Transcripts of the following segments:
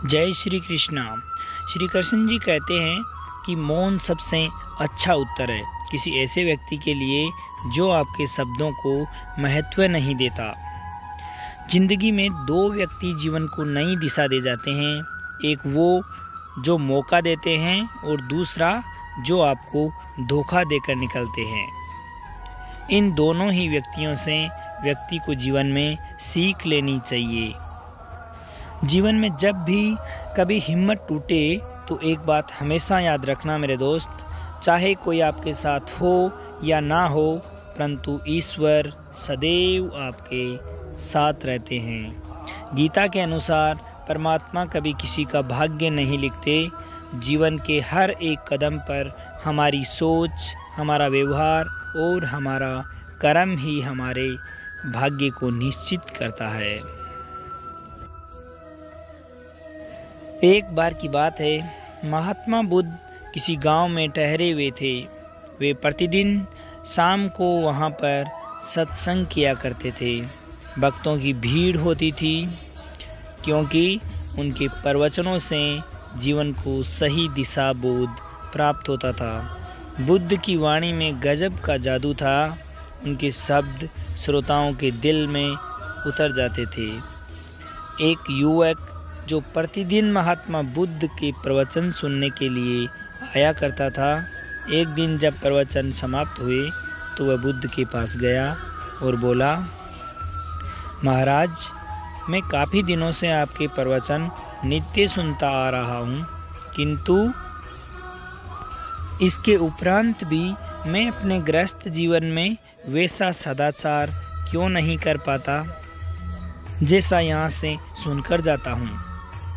जय श्री कृष्णा। श्री कृष्ण जी कहते हैं कि मौन सबसे अच्छा उत्तर है किसी ऐसे व्यक्ति के लिए जो आपके शब्दों को महत्व नहीं देता। जिंदगी में दो व्यक्ति जीवन को नई दिशा दे जाते हैं, एक वो जो मौका देते हैं और दूसरा जो आपको धोखा देकर निकलते हैं। इन दोनों ही व्यक्तियों से व्यक्ति को जीवन में सीख लेनी चाहिए। जीवन में जब भी कभी हिम्मत टूटे तो एक बात हमेशा याद रखना मेरे दोस्त, चाहे कोई आपके साथ हो या ना हो, परंतु ईश्वर सदैव आपके साथ रहते हैं। गीता के अनुसार परमात्मा कभी किसी का भाग्य नहीं लिखते। जीवन के हर एक कदम पर हमारी सोच, हमारा व्यवहार और हमारा कर्म ही हमारे भाग्य को निश्चित करता है। एक बार की बात है, महात्मा बुद्ध किसी गांव में ठहरे हुए थे। वे प्रतिदिन शाम को वहां पर सत्संग किया करते थे। भक्तों की भीड़ होती थी क्योंकि उनके प्रवचनों से जीवन को सही दिशा बोध प्राप्त होता था। बुद्ध की वाणी में गजब का जादू था। उनके शब्द श्रोताओं के दिल में उतर जाते थे। एक युवक जो प्रतिदिन महात्मा बुद्ध के प्रवचन सुनने के लिए आया करता था, एक दिन जब प्रवचन समाप्त हुए तो वह बुद्ध के पास गया और बोला, महाराज, मैं काफ़ी दिनों से आपके प्रवचन नित्य सुनता आ रहा हूँ, किंतु इसके उपरांत भी मैं अपने गृहस्थ जीवन में वैसा सदाचार क्यों नहीं कर पाता जैसा यहाँ से सुनकर जाता हूँ।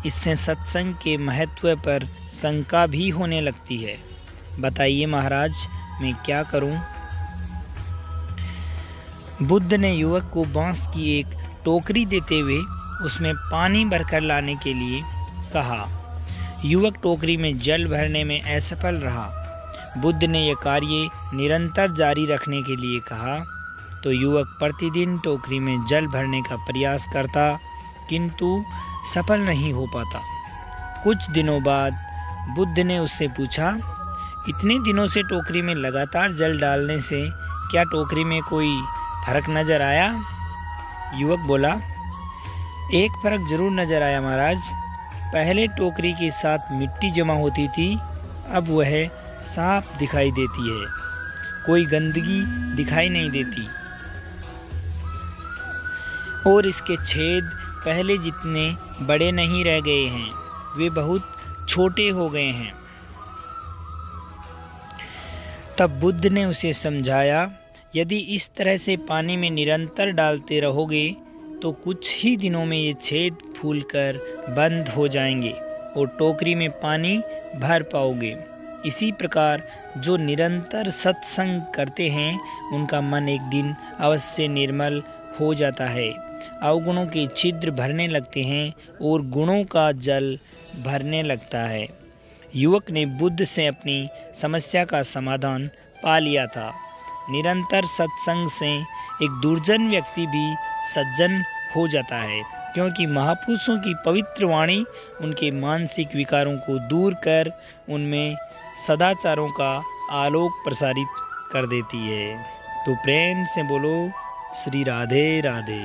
इससे सत्संग के महत्व पर शंका भी होने लगती है। बताइए महाराज, मैं क्या करूं? बुद्ध ने युवक को बांस की एक टोकरी देते हुए उसमें पानी भरकर लाने के लिए कहा। युवक टोकरी में जल भरने में असफल रहा। बुद्ध ने यह कार्य निरंतर जारी रखने के लिए कहा तो युवक प्रतिदिन टोकरी में जल भरने का प्रयास करता, किंतु सफल नहीं हो पाता। कुछ दिनों बाद बुद्ध ने उससे पूछा, इतने दिनों से टोकरी में लगातार जल डालने से क्या टोकरी में कोई फर्क नज़र आया? युवक बोला, एक फर्क जरूर नज़र आया महाराज। पहले टोकरी के साथ मिट्टी जमा होती थी, अब वह साफ दिखाई देती है, कोई गंदगी दिखाई नहीं देती और इसके छेद पहले जितने बड़े नहीं रह गए हैं, वे बहुत छोटे हो गए हैं। तब बुद्ध ने उसे समझाया, यदि इस तरह से पानी में निरंतर डालते रहोगे तो कुछ ही दिनों में ये छेद फूलकर बंद हो जाएंगे और टोकरी में पानी भर पाओगे। इसी प्रकार जो निरंतर सत्संग करते हैं उनका मन एक दिन अवश्य निर्मल हो जाता है। अवगुणों के छिद्र भरने लगते हैं और गुणों का जल भरने लगता है। युवक ने बुद्ध से अपनी समस्या का समाधान पा लिया था। निरंतर सत्संग से एक दुर्जन व्यक्ति भी सज्जन हो जाता है, क्योंकि महापुरुषों की पवित्र वाणी उनके मानसिक विकारों को दूर कर उनमें सदाचारों का आलोक प्रसारित कर देती है। तो प्रेम से बोलो, श्री राधे राधे।